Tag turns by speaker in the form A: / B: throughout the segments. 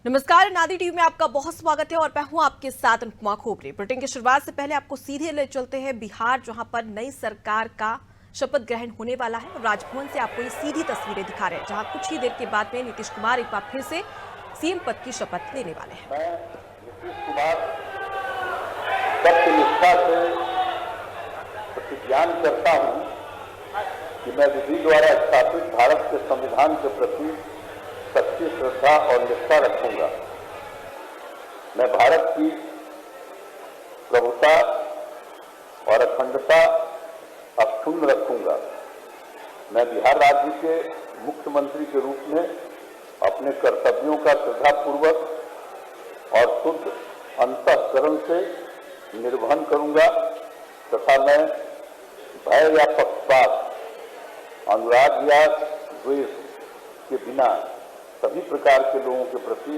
A: नमस्कार, नादी टीवी में आपका बहुत स्वागत है और मैं हूं आपके साथ अनुपमा खोपरे। बुलेटिन की शुरुआत से पहले आपको सीधे ले चलते हैं बिहार, जहां पर नई सरकार का शपथ ग्रहण होने वाला है। राजभवन से आपको ये सीधी तस्वीरें दिखा रहे हैं, जहां कुछ ही देर के बाद में नीतीश कुमार एक बार फिर से सीएम पद की शपथ लेने वाले हैं।
B: मैं नीतीश कुमार सत्यनिष्ठा से प्रतिज्ञान करता हूं कि मैं विधि द्वारा स्थापित भारत के संविधान के प्रति सच्ची श्रद्धा और निष्ठा रखूंगा। मैं भारत की प्रभुता और अखंडता अक्षुण्ण रखूंगा। मैं बिहार राज्य के मुख्यमंत्री के रूप में अपने कर्तव्यों का श्रद्धापूर्वक और शुद्ध अंतःकरण से निर्वहन करूंगा तथा मैं भय या पक्षपात, अनुराग या द्वेष के बिना सभी प्रकार के लोगों के प्रति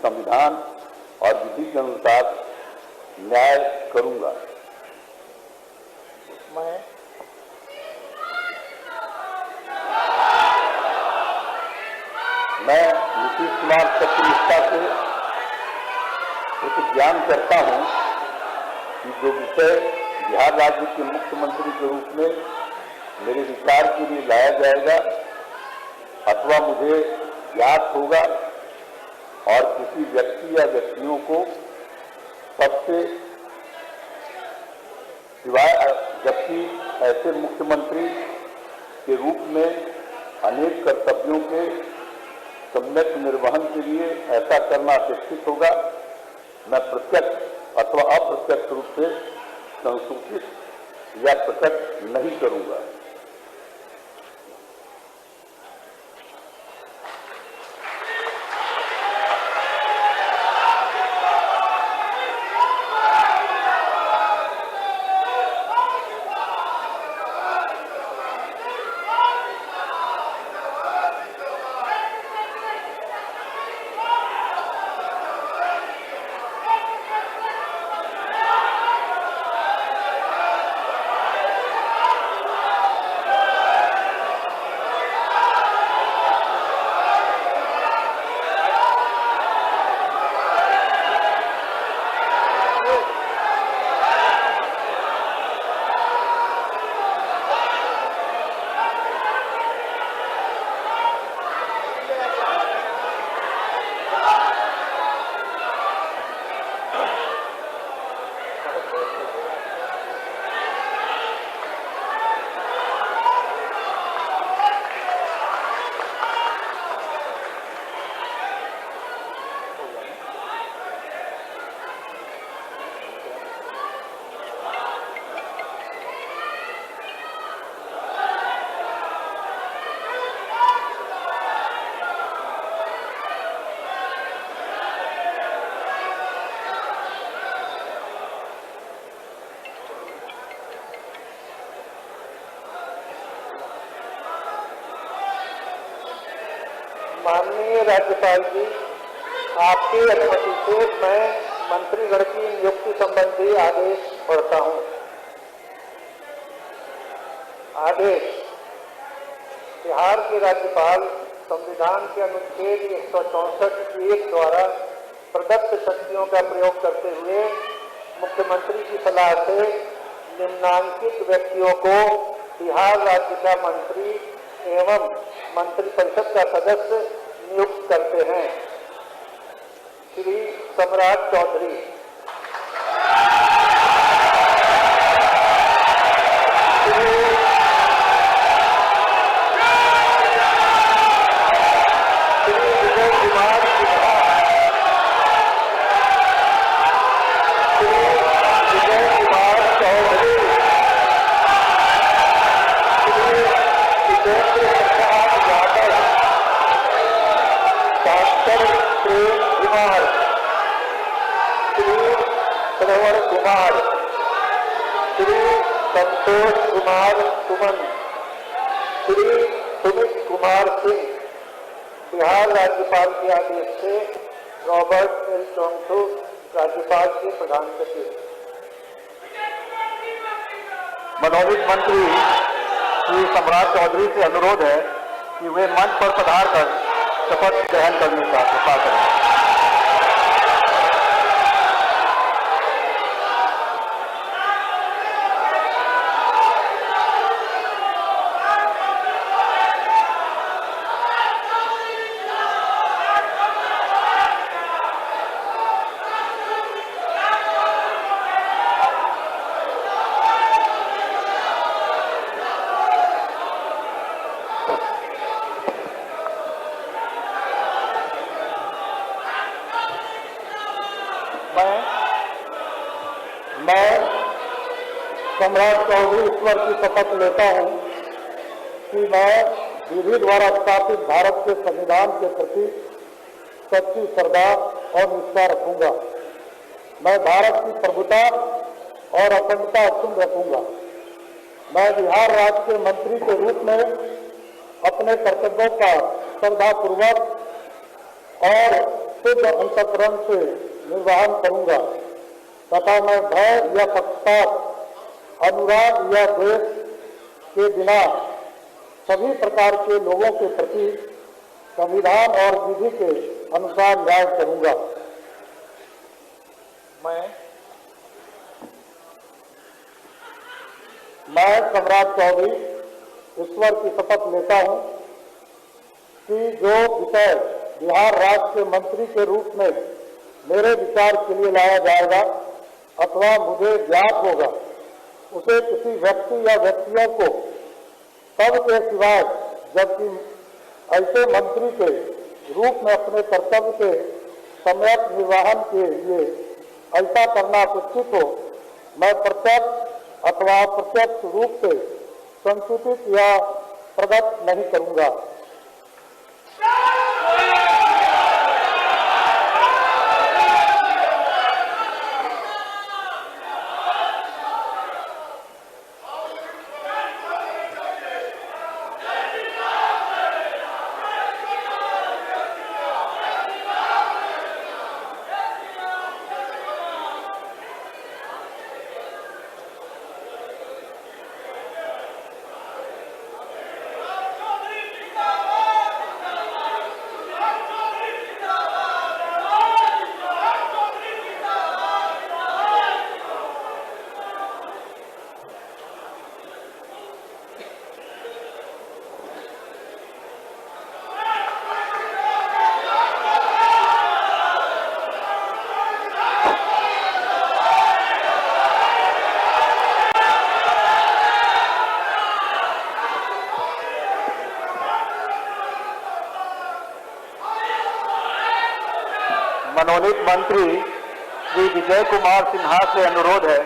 B: संविधान और विधि के अनुसार न्याय करूंगा। मैं नीतीश कुमार सत्यनिष्ठा से प्रतिज्ञान करता हूं कि जो विषय बिहार राज्य के मुख्यमंत्री के रूप में मेरे विचार के लिए लाया जाएगा अथवा मुझे ज्ञात होगा और किसी व्यक्ति या व्यक्तियों को सबसे सिवाय, जबकि ऐसे मुख्यमंत्री के रूप में अनेक कर्तव्यों के सम्यक निर्वहन के लिए ऐसा करना अपेक्षित होगा, मैं प्रत्यक्ष अथवा अप्रत्यक्ष रूप से संसूचित या प्रकट नहीं करूंगा।
C: माननीय राज्यपाल जी, आपकी अनुमति से मैं मंत्रीगण की नियुक्ति संबंधी आदेश पढ़ता हूं। आदेश। बिहार के राज्यपाल संविधान के अनुच्छेद 164(1) द्वारा प्रदत्त शक्तियों का प्रयोग करते हुए मुख्यमंत्री की सलाह से निम्नांकित व्यक्तियों को बिहार राज्य का मंत्री एवं मंत्रिपरिषद का सदस्य नियुक्त करते हैं। श्री सम्राट चौधरी, श्री विजय कुमार सिन्हा, श्री विजय कुमार चौधरी, श्री जितेंद्र प्रसाद यादव, डॉक्टर प्रेम कुमार, श्री श्रवण कुमार, श्री संतोष कुमार सुमन, श्री सुमित कुमार सिंह। बिहार राज्यपाल के आदेश से रॉबर्ट एल चौंगथू, राज्यपाल के प्रधान सचिव।
B: मनोनीत मंत्री श्री सम्राट चौधरी से अनुरोध है कि वे मंच पर पधार कर शपथ ग्रहण करने का कृपा करें।
C: मैं सम्राट चौधरी ईश्वर की शपथ लेता हूं कि मैं विधि द्वारा स्थापित भारत के संविधान के प्रति सच्ची श्रद्धा और निष्ठा रखूंगा। मैं भारत की प्रभुता और अखंडता अक्षुण्ण रखूंगा। मैं बिहार राज्य के मंत्री के रूप में अपने कर्तव्यों का श्रद्धापूर्वक और शुद्ध अंतःकरण से निर्वहन करूंगा तथा मैं भय या पक्षपात, अनुराग या द्वेष के बिना सभी प्रकार के लोगों के प्रति संविधान और विधि के अनुसार न्याय करूंगा। मैं सम्राट चौधरी ईश्वर की शपथ लेता हूं कि जो विषय बिहार राज्य के मंत्री के रूप में मेरे विचार के लिए लाया जाएगा अथवा मुझे ज्ञात होगा, उसे किसी व्यक्ति या व्यक्तियों को तब के सिवाय जबकि ऐसे मंत्री के रूप में अपने कर्तव्य के सम्यक निर्वहन के लिए ऐसा करना उचित हो, मैं प्रत्यक्ष अथवा अप्रत्यक्ष रूप से संसूचित या प्रगट नहीं करूंगा। मनोनीत मंत्री श्री विजय कुमार सिन्हा से अनुरोध है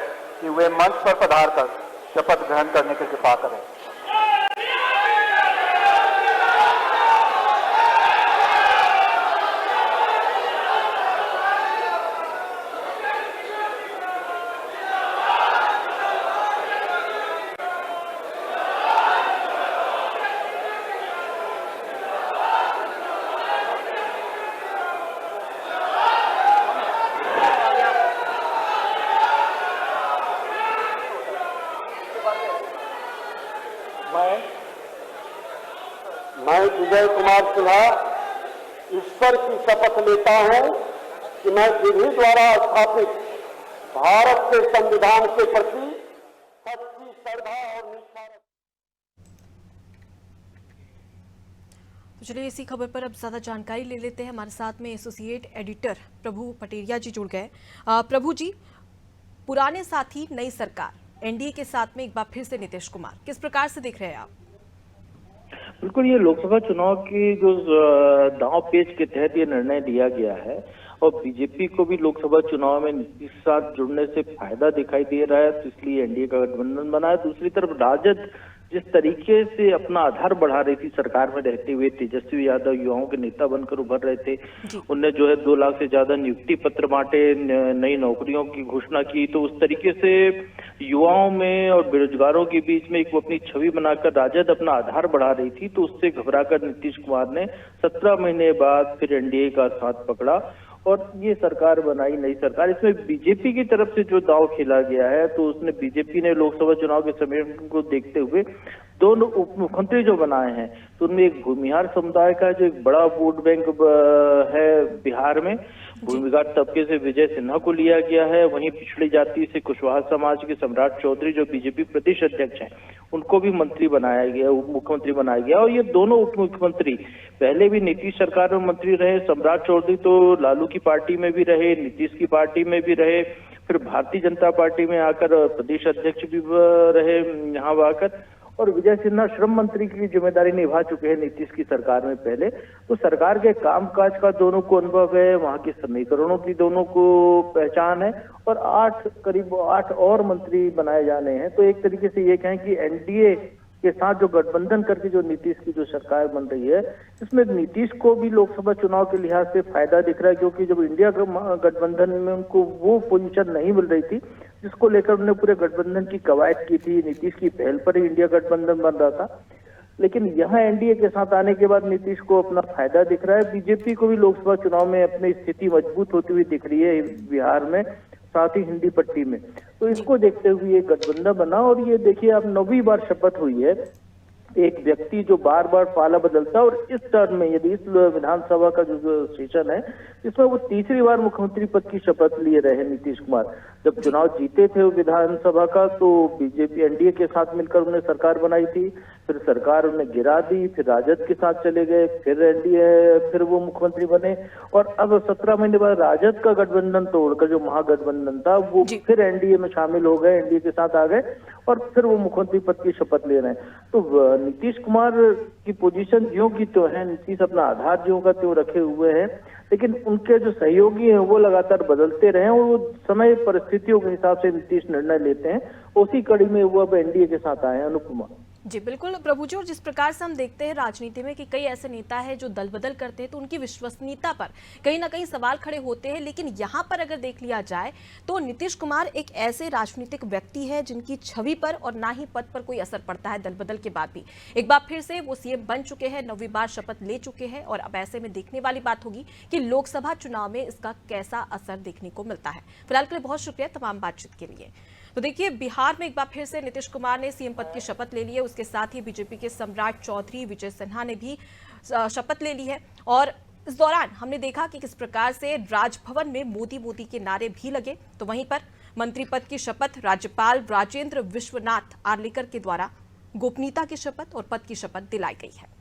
C: कि वे मंच पर पधार कर शपथ ग्रहण करने की कृपा करें। मैं विजय कुमार सिन्हा ईश्वर की शपथ लेता हूं कि मैं विधि द्वारा स्थापित भारत के संविधान के प्रति सच्ची श्रद्धा और निष्ठा।
A: तो चलिए इसी खबर पर अब ज्यादा जानकारी ले लेते हैं। हमारे साथ में एसोसिएट एडिटर प्रभु पटेरिया जी जुड़ गए। प्रभु जी, पुराने साथी नई सरकार, एनडीए के साथ में एक बार फिर से नीतीश कुमार, किस प्रकार से देख रहे हैं आप?
D: बिल्कुल, ये लोकसभा चुनाव की जो दांव पेच के तहत ये निर्णय लिया गया है और बीजेपी को भी लोकसभा चुनाव में नीतीश के साथ जुड़ने से फायदा दिखाई दे रहा है, तो इसलिए एनडीए का गठबंधन बना है। दूसरी तरफ राजद जिस तरीके से अपना आधार बढ़ा रही थी सरकार में रहते हुए, तेजस्वी यादव युवाओं के नेता बनकर उभर रहे थे, उनने जो है 2 लाख से ज्यादा नियुक्ति पत्र बांटे, नई नौकरियों की घोषणा की, तो उस तरीके से युवाओं में और बेरोजगारों के बीच में एक वो अपनी छवि बनाकर राजद अपना आधार बढ़ा रही थी। तो उससे घबराकर नीतीश कुमार ने 17 महीने बाद फिर एनडीए का साथ पकड़ा और ये सरकार बनाई, नई सरकार। इसमें बीजेपी की तरफ से जो दांव खेला गया है, तो उसने बीजेपी ने लोकसभा चुनाव के समय को देखते हुए 2 उप मुख्यमंत्री जो बनाए हैं, तो उनमें एक भूमिहार समुदाय का जो एक बड़ा वोट बैंक है बिहार में, भूमिहार तबके से विजय सिन्हा को लिया गया है। वहीं पिछड़ी जाति से कुशवाहा समाज के सम्राट चौधरी जो बीजेपी प्रदेश अध्यक्ष हैं, उनको भी मंत्री बनाया गया, उप मुख्यमंत्री बनाया गया। और ये दोनों उप मुख्यमंत्री पहले भी नीतीश सरकार में मंत्री रहे। सम्राट चौधरी तो लालू की पार्टी में भी रहे, नीतीश की पार्टी में भी रहे, फिर भारतीय जनता पार्टी में आकर प्रदेश अध्यक्ष भी रहे यहाँ आकर, और विजय सिन्हा श्रम मंत्री की जिम्मेदारी निभा चुके हैं नीतीश की सरकार में पहले। तो सरकार के कामकाज का दोनों को अनुभव है, वहां के समीकरणों की दोनों को पहचान है, और करीब 8 और मंत्री बनाए जाने हैं। तो एक तरीके से ये कहें कि एनडीए के साथ जो गठबंधन करके जो नीतीश की जो सरकार बन रही है, इसमें नीतीश को भी लोकसभा चुनाव के लिहाज से फायदा दिख रहा है, क्योंकि जब इंडिया गठबंधन में उनको वो पोजीशन नहीं मिल रही थी जिसको लेकर उन्होंने पूरे गठबंधन की कवायद की थी, नीतीश की पहल पर ही इंडिया गठबंधन बन रहा था। लेकिन यहाँ एनडीए के साथ आने के बाद नीतीश को अपना फायदा दिख रहा है। बीजेपी को भी लोकसभा चुनाव में अपनी स्थिति मजबूत होती हुई दिख रही है बिहार में, साथ ही हिंदी पट्टी में। तो इसको देखते हुए ये गठबंधन बना। और ये देखिए, अब 9वीं बार शपथ हुई है एक व्यक्ति जो बार बार पाला बदलता है, और इस टर्म में यदि इस विधानसभा का जो सेशन है इसमें वो तीसरी बार मुख्यमंत्री पद की शपथ लिए रहे नीतीश कुमार। जब चुनाव जीते थे विधानसभा का तो बीजेपी एनडीए के साथ मिलकर उन्हें सरकार बनाई थी, फिर सरकार उन्हें गिरा दी, फिर राजद के साथ चले गए, फिर एनडीए, फिर वो मुख्यमंत्री बने, और अब 17 महीने बाद राजद का गठबंधन तोड़कर जो महागठबंधन था वो फिर एनडीए में शामिल हो गए, एनडीए के साथ आ गए, और फिर वो मुख्यमंत्री पद की शपथ ले रहे हैं। तो नीतीश कुमार की पोजीशन ज्यों की त्यों है, नीतीश अपना आधार ज्यों का त्यों रखे हुए हैं, लेकिन उनके जो सहयोगी हैं वो लगातार बदलते रहे, और वो समय परिस्थितियों के हिसाब से नीतीश निर्णय लेते हैं। उसी कड़ी में वो अब एनडीए के साथ आए हैं। अनुपमा
A: जी बिल्कुल प्रभु जी, और जिस प्रकार से हम देखते हैं राजनीति में कि कई ऐसे नेता हैं जो दल बदल करते हैं तो उनकी विश्वसनीयता पर कहीं ना कहीं सवाल खड़े होते हैं, लेकिन यहाँ पर अगर देख लिया जाए तो नीतीश कुमार एक ऐसे राजनीतिक व्यक्ति है जिनकी छवि पर और ना ही पद पर कोई असर पड़ता है दल बदल के बाद भी। एक बार फिर से वो सीएम बन चुके हैं, 9वीं बार शपथ ले चुके हैं, और अब ऐसे में देखने वाली बात होगी कि लोकसभा चुनाव में इसका कैसा असर देखने को मिलता है। फिलहाल के लिए बहुत शुक्रिया तमाम बातचीत के लिए। तो देखिए, बिहार में एक बार फिर से नीतीश कुमार ने सीएम पद की शपथ ले ली है, उसके साथ ही बीजेपी के सम्राट चौधरी विजय सिन्हा ने भी शपथ ले ली है। और इस दौरान हमने देखा कि किस प्रकार से राजभवन में मोदी मोदी के नारे भी लगे, तो वहीं पर मंत्री पद की शपथ राज्यपाल राजेंद्र विश्वनाथ आर्लेकर के द्वारा गोपनीयता की शपथ और पद की शपथ दिलाई गई है।